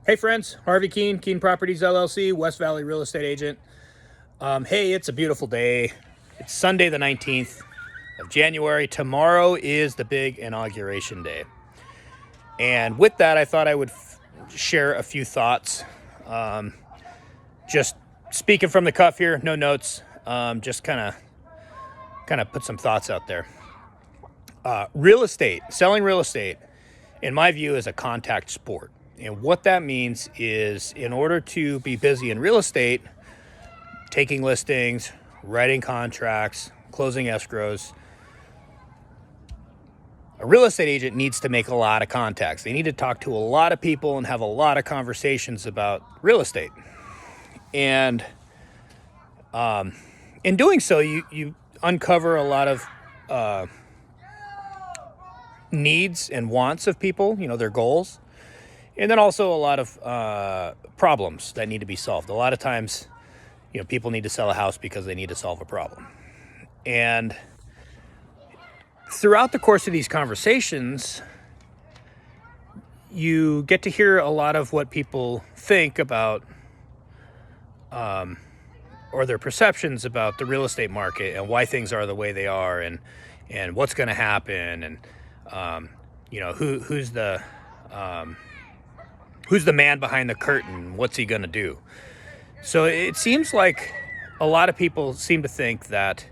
Hey friends, Harvey Keene, Keene Properties LLC, West Valley real estate agent. Hey, it's a beautiful day. It's Sunday the 19th of January. Tomorrow is the big inauguration day. And with that, I thought I would share a few thoughts. Just speaking from the cuff here, no notes. Just kind of put some thoughts out there. Real estate, selling real estate, in my view, is a contact sport. And what that means is, in order to be busy in real estate, taking listings, writing contracts, closing escrows, a real estate agent needs to make a lot of contacts. They need to talk to a lot of people and have a lot of conversations about real estate. And in doing so, you uncover a lot of needs and wants of people, their goals. And then also a lot of problems that need to be solved. A lot of times, people need to sell a house because they need to solve a problem. And throughout the course of these conversations, you get to hear a lot of what people think about or their perceptions about the real estate market and why things are the way they are and what's going to happen and who's the man behind the curtain? What's he going to do? So it seems like a lot of people seem to think that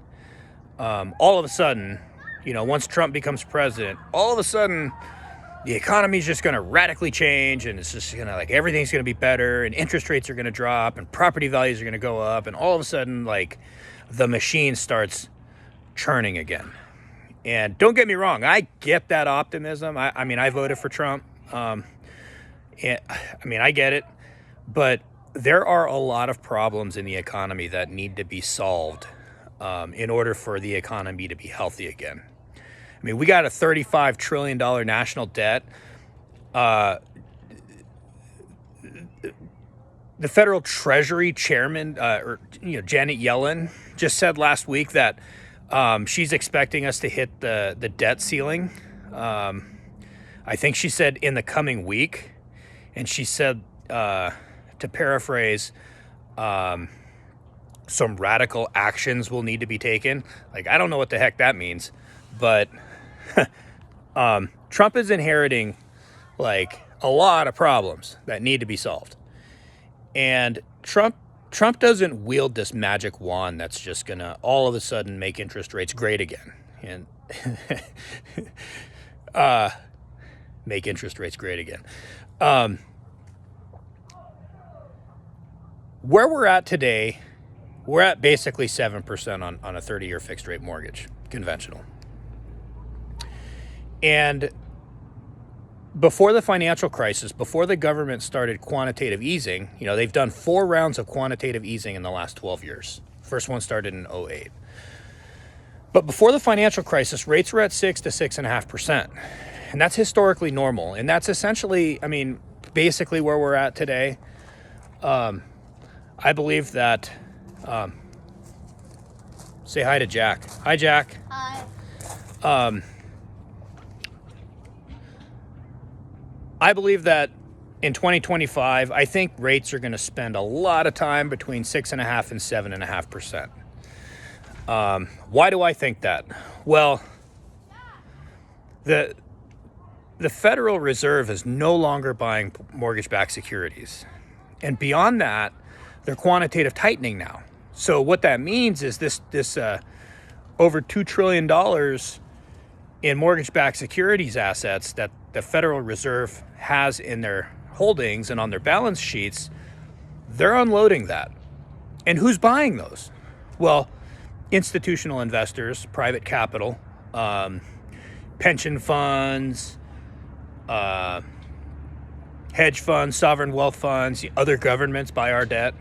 all of a sudden, once Trump becomes president, all of a sudden the economy is just going to radically change and it's just going to everything's going to be better and interest rates are going to drop and property values are going to go up. And all of a sudden, the machine starts churning again. And don't get me wrong, I get that optimism. I voted for Trump. I get it, but there are a lot of problems in the economy that need to be solved in order for the economy to be healthy again. We got a $35 trillion national debt. The Federal Treasury Chairman, Janet Yellen, just said last week that she's expecting us to hit the debt ceiling. I think she said in the coming week. And she said, to paraphrase, some radical actions will need to be taken. I don't know what the heck that means, but Trump is inheriting a lot of problems that need to be solved. And Trump doesn't wield this magic wand that's just gonna all of a sudden make interest rates great again and make interest rates great again. Where we're at today, we're at basically 7% on a 30-year fixed rate mortgage, conventional. And before the financial crisis, before the government started quantitative easing, they've done 4 rounds of quantitative easing in the last 12 years. First one started in 2008. But before the financial crisis, rates were at 6 to 6.5%. And that's historically normal. And that's essentially, basically where we're at today. I believe that, say hi to Jack. Hi, Jack. Hi. I believe that in 2025, I think rates are going to spend a lot of time between 6.5% and 7.5%. Why do I think that? Well, the Federal Reserve is no longer buying mortgage-backed securities. And beyond that, they're quantitative tightening now. So what that means is this over $2 trillion in mortgage-backed securities assets that the Federal Reserve has in their holdings and on their balance sheets, they're unloading that. And who's buying those? Well, institutional investors, private capital, pension funds, hedge funds, sovereign wealth funds, other governments buy our debt.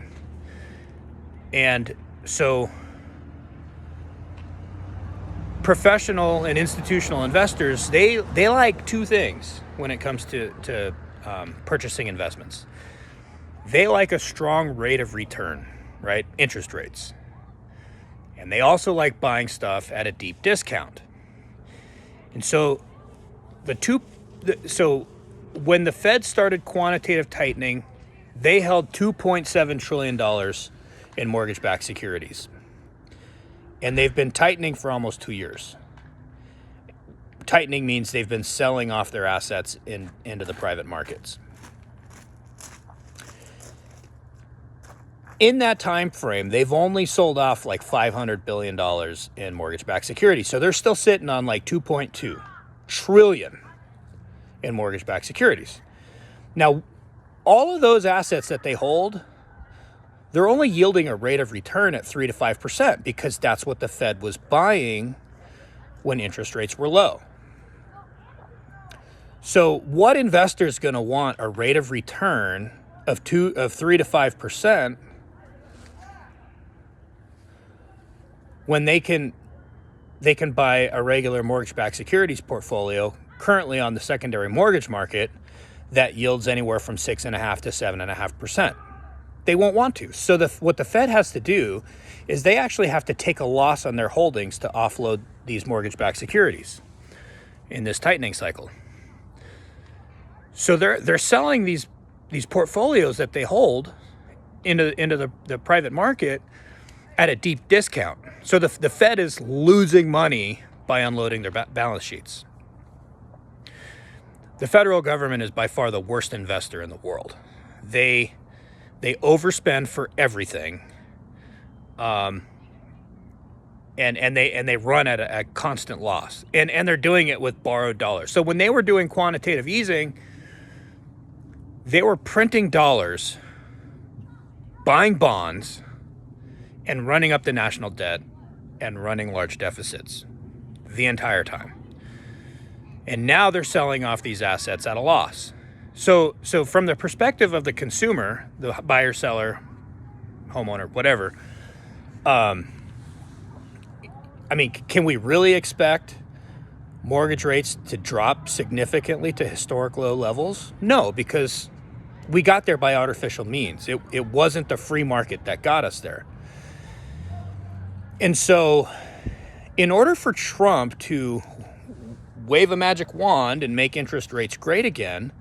And so professional and institutional investors, they like 2 things when it comes to purchasing investments. They like a strong rate of return, right? Interest rates. And they also like buying stuff at a deep discount. And so when the Fed started quantitative tightening, they held $2.7 trillion in mortgage-backed securities. And they've been tightening for almost 2 years. Tightening means they've been selling off their assets into the private markets. In that time frame, they've only sold off like $500 billion in mortgage-backed securities. So they're still sitting on like 2.2 trillion in mortgage-backed securities. Now, all of those assets that they hold, they're only yielding a rate of return at 3 to 5% because that's what the Fed was buying when interest rates were low. So what investor is going to want a rate of return of 3 to 5% when they can buy a regular mortgage-backed securities portfolio currently on the secondary mortgage market that yields anywhere from 6.5% to 7.5%? They won't want to. So what the Fed has to do is they actually have to take a loss on their holdings to offload these mortgage-backed securities in this tightening cycle. So they're selling these portfolios that they hold into the private market at a deep discount. So the Fed is losing money by unloading their balance sheets. The federal government is by far the worst investor in the world. They overspend for everything, and they run at a constant loss, and they're doing it with borrowed dollars. So when they were doing quantitative easing, they were printing dollars, buying bonds, and running up the national debt and running large deficits the entire time. And now they're selling off these assets at a loss. So from the perspective of the consumer, the buyer, seller, homeowner, whatever, I mean, can we really expect mortgage rates to drop significantly to historic low levels? No, because we got there by artificial means. It wasn't the free market that got us there. And so in order for Trump to wave a magic wand and make interest rates great again,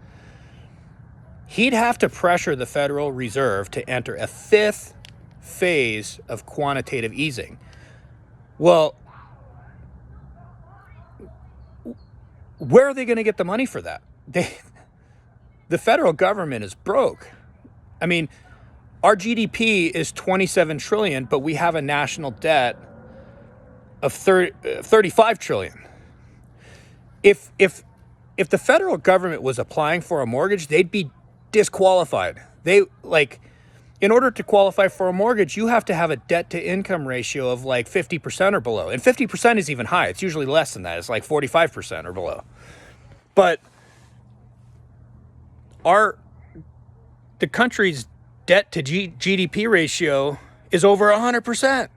he'd have to pressure the Federal Reserve to enter a fifth phase of quantitative easing. Well, where are they going to get the money for that? The federal government is broke. I mean, our GDP is 27 trillion, but we have a national debt of 35 trillion. If the federal government was applying for a mortgage, they'd be disqualified. In order to qualify for a mortgage, you have to have a debt to income ratio of like 50% or below. And 50% is even high. It's usually less than that. It's like 45% or below. But the country's debt to GDP ratio is over 100%.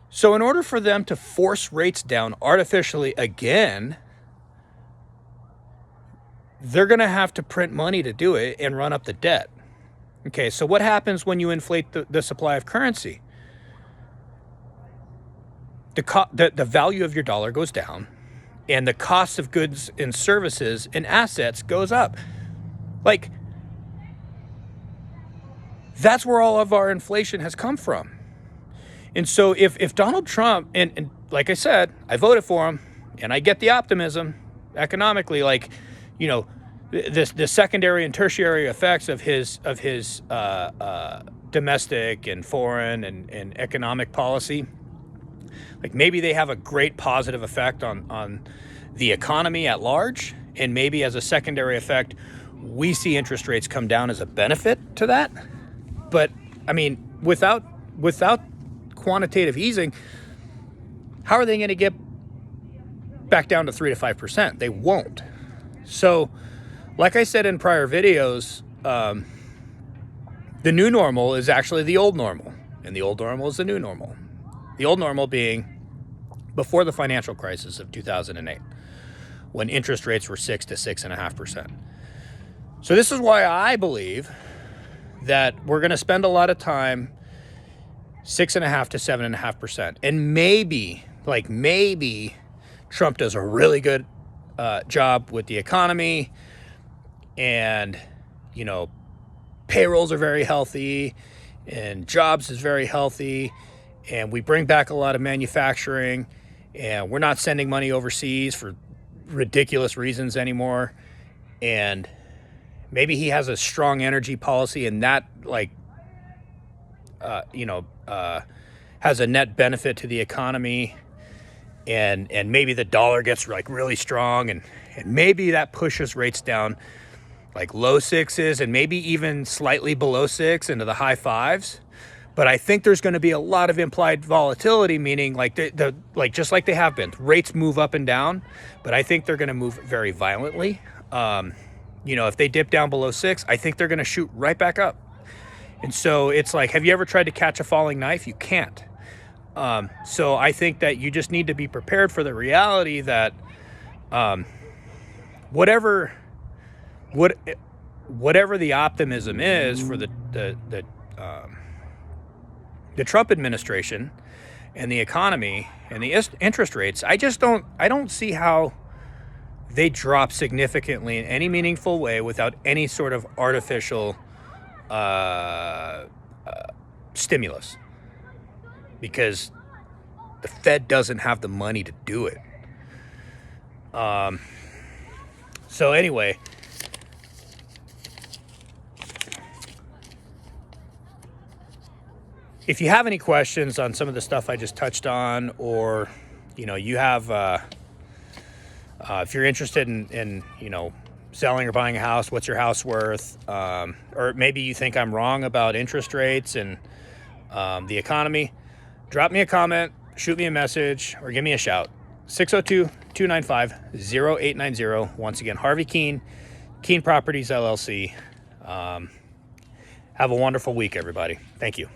So in order for them to force rates down artificially again, they're going to have to print money to do it and run up the debt. Okay, so what happens when you inflate the supply of currency? The value of your dollar goes down, and the cost of goods and services and assets goes up. Like, that's where all of our inflation has come from. And so if Donald Trump, and like I said, I voted for him, and I get the optimism economically, like, you know, the secondary and tertiary effects of his domestic and foreign and economic policy, like maybe they have a great positive effect on the economy at large, and maybe as a secondary effect, we see interest rates come down as a benefit to that. But I mean, without quantitative easing, how are they going to get back down to 3 to 5%? They won't. So, like I said in prior videos, the new normal is actually the old normal, and the old normal is the new normal. The old normal being before the financial crisis of 2008, when interest rates were 6 to 6.5%. So this is why I believe that we're going to spend a lot of time 6.5 to 7.5%, and maybe Trump does a really good job with the economy, and, you know, payrolls are very healthy and jobs is very healthy, and we bring back a lot of manufacturing, and we're not sending money overseas for ridiculous reasons anymore. And maybe he has a strong energy policy, and that, like, has a net benefit to the economy, and maybe the dollar gets like really strong, and maybe that pushes rates down like low sixes and maybe even slightly below six into the high fives. But I think there's going to be a lot of implied volatility, meaning like the like just like they have been, rates move up and down, but I think they're going to move very violently. If they dip down below six, I think they're going to shoot right back up. And so it's like, have you ever tried to catch a falling knife? You can't. So I think that you just need to be prepared for the reality that whatever the optimism is for the Trump administration and the economy and the interest rates, I don't see how they drop significantly in any meaningful way without any sort of artificial stimulus, because the Fed doesn't have the money to do it. So anyway, if you have any questions on some of the stuff I just touched on, or you have if you're interested in selling or buying a house, what's your house worth, or maybe you think I'm wrong about interest rates and the economy, drop me a comment, shoot me a message, or give me a shout. 602-295-0890. Once again, Harvey Keene, Keene Properties LLC. Have a wonderful week, everybody. Thank you.